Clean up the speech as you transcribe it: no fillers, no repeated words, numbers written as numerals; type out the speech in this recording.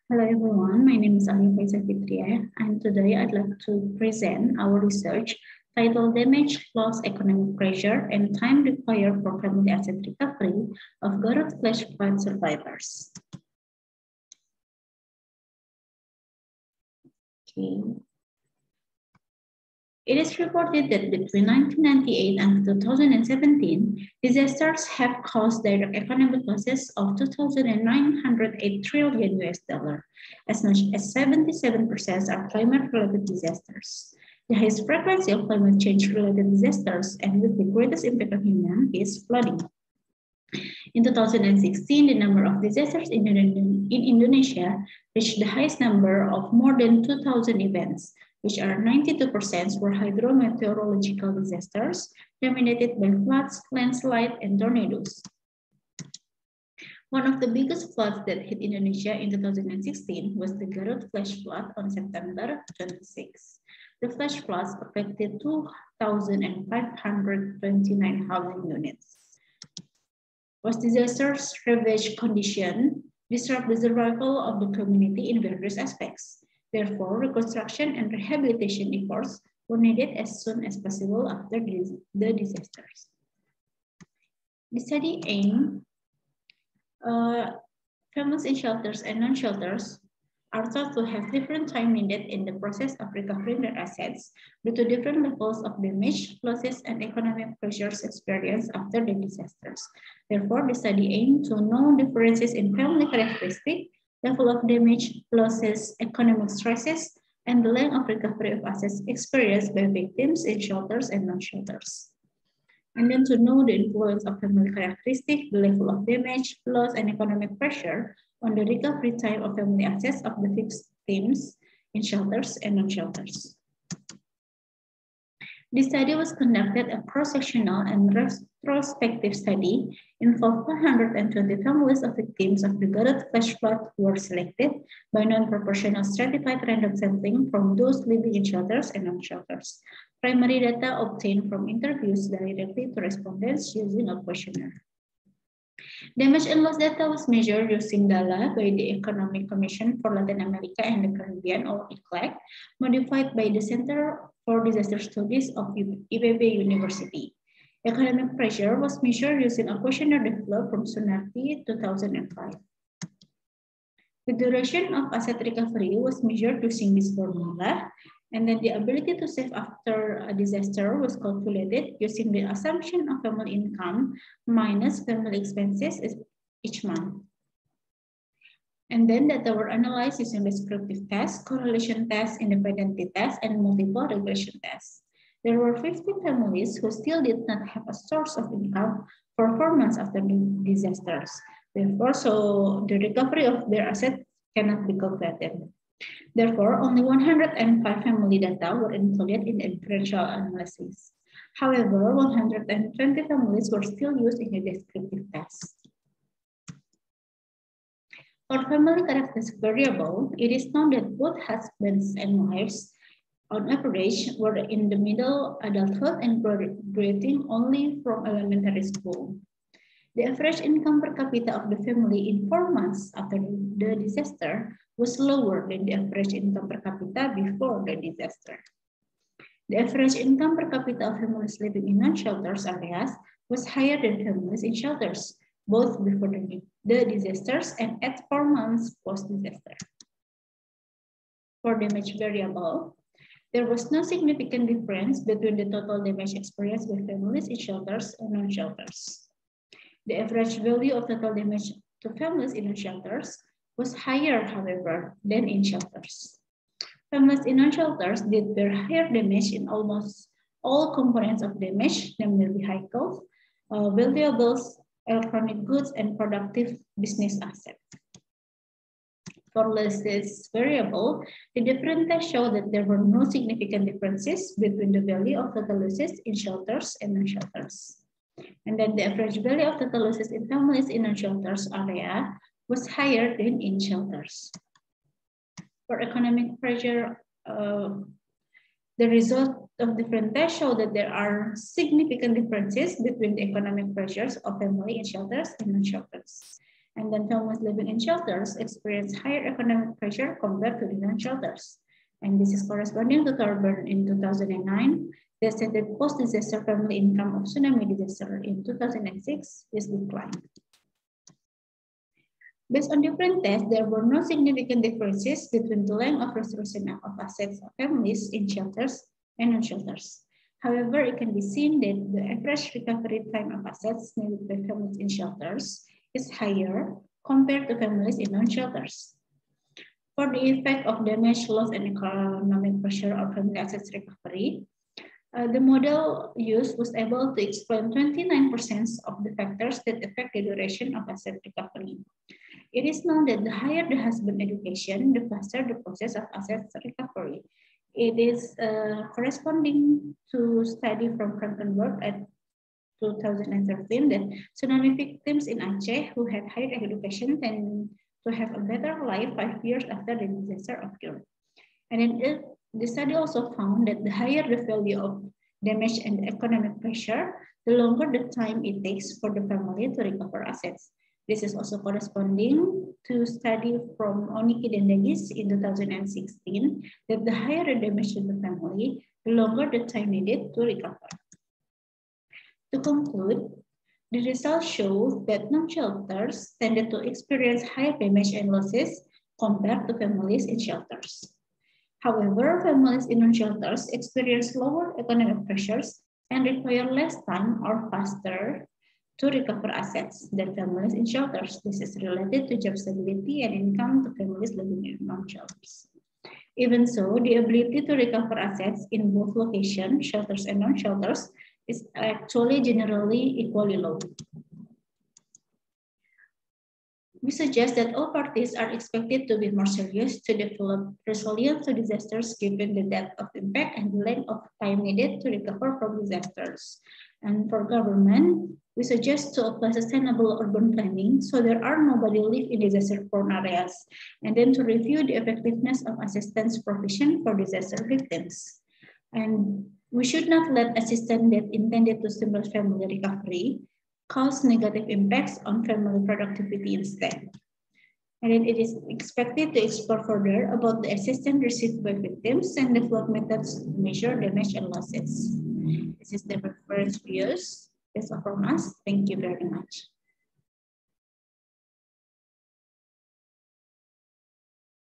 Hello everyone, my name is Alifah Fitria, and today I'd like to present our research titled Damage, Loss, Economic Pressure, and Time Required for Family Asset Recovery of Garut Flash Flood Survivors. Okay. It is reported that between 1998 and 2017, disasters have caused direct economic losses of $2,908 trillion US. As much as 77% are climate-related disasters. The highest frequency of climate change-related disasters and with the greatest impact on humans is flooding. In 2016, the number of disasters in Indonesia reached the highest number of more than 2,000 events, which are 92% were hydrometeorological disasters dominated by floods, landslides, and tornadoes. One of the biggest floods that hit Indonesia in 2016 was the Garut flash flood on September 26. The flash floods affected 2,529 housing units. Post-disasters ravaged condition disrupt the survival of the community in various aspects. Therefore, reconstruction and rehabilitation efforts were needed as soon as possible after the disasters. The study aimed families in shelters and non-shelters are thought to have different time needed in the process of recovering their assets due to different levels of damage, losses, and economic pressures experienced after the disasters. Therefore, the study aimed to know differences in family characteristics, level of damage, losses, economic stresses, and the length of recovery of assets experienced by victims in shelters and non-shelters. And then to know the influence of family characteristics, the level of damage, loss, and economic pressure on the recovery time of family assets of the victims in shelters and non-shelters. This study was conducted a cross-sectional and retrospective study involved 120 families of victims of the Garut flash flood who were selected by non-proportional stratified random sampling from those living in shelters and non-shelters. Primary data obtained from interviews directly to respondents using a questionnaire. Damage and loss data was measured using data by the Economic Commission for Latin America and the Caribbean, or ECLAC, modified by the Center for Disaster Studies of IPB University. Economic pressure was measured using a questionnaire developed from Sunarti 2005. The duration of asset recovery was measured using this formula, and then the ability to save after a disaster was calculated using the assumption of family income minus family expenses each month. And then data were analyzed using descriptive tests, correlation tests, independent tests, and multiple regression tests. There were 15 families who still did not have a source of income for 4 months after the disasters. Therefore, so the recovery of their assets cannot be calculated. Therefore, only 105 family data were included in the differential analysis. However, 120 families were still used in the descriptive test. For family characteristic variable, it is known that both husbands and wives, on average, were in the middle adulthood and graduating only from elementary school. The average income per capita of the family in 4 months after the disaster was lower than the average income per capita before the disaster. The average income per capita of families living in non-shelters areas was higher than families in shelters, both before the disasters and at 4 months post-disaster. For damage variable, there was no significant difference between the total damage experienced by families in shelters and non-shelters. The average value of total damage to families in non-shelters was higher, however, than in shelters. Families in non-shelters did bear higher damage in almost all components of damage, namely vehicles, valuables, electronic goods, and productive business assets. For losses variable, the different tests show that there were no significant differences between the value of total losses in shelters and non-shelters. And then the average value of total losses in families in non-shelters area was higher than in shelters. For economic pressure, the result of different tests show that there are significant differences between the economic pressures of family in shelters and non-shelters. And then families living in shelters experience higher economic pressure compared to the non-shelters. And this is corresponding to Thorburn in 2009. They said that post-disaster family income of tsunami disaster in 2006 is declined. Based on different tests, there were no significant differences between the length of restoration of assets of families in shelters and non-shelters. However, it can be seen that the average recovery time of assets needed by families in shelters is higher compared to families in non-shelters. For the effect of damage, loss, and economic pressure on family assets recovery, the model used was able to explain 29% of the factors that affect the duration of asset recovery. It is known that the higher the husband education, the faster the process of assets recovery. It is corresponding to study from Frankenberg at 2013 that tsunami victims in Aceh who had higher education tend to have a better life 5 years after the disaster occurred. And then the study also found that the higher the value of damage and economic pressure, the longer the time it takes for the family to recover assets. This is also corresponding to study from Oniki Dendagis in 2016 that the higher the damage to the family, the longer the time needed to recover. To conclude, the results show that non-shelters tended to experience higher damage and losses compared to families in shelters. However, families in non-shelters experience lower economic pressures and require less time or faster to recover assets than families in shelters. This is related to job stability and income to families living in non-shelters. Even so, the ability to recover assets in both locations, shelters and non-shelters, is actually generally equally low. We suggest that all parties are expected to be more serious to develop resilience to disasters given the depth of impact and the length of time needed to recover from disasters. And for government, we suggest to apply sustainable urban planning so there are nobody live in disaster-prone areas, and then to review the effectiveness of assistance provision for disaster victims. And we should not let assistance that intended to stimulate family recovery cause negative impacts on family productivity instead. And then it is expected to explore further about the assistance received by victims and develop methods to measure damage and losses. This is the reference views. That's all from us. Thank you very much.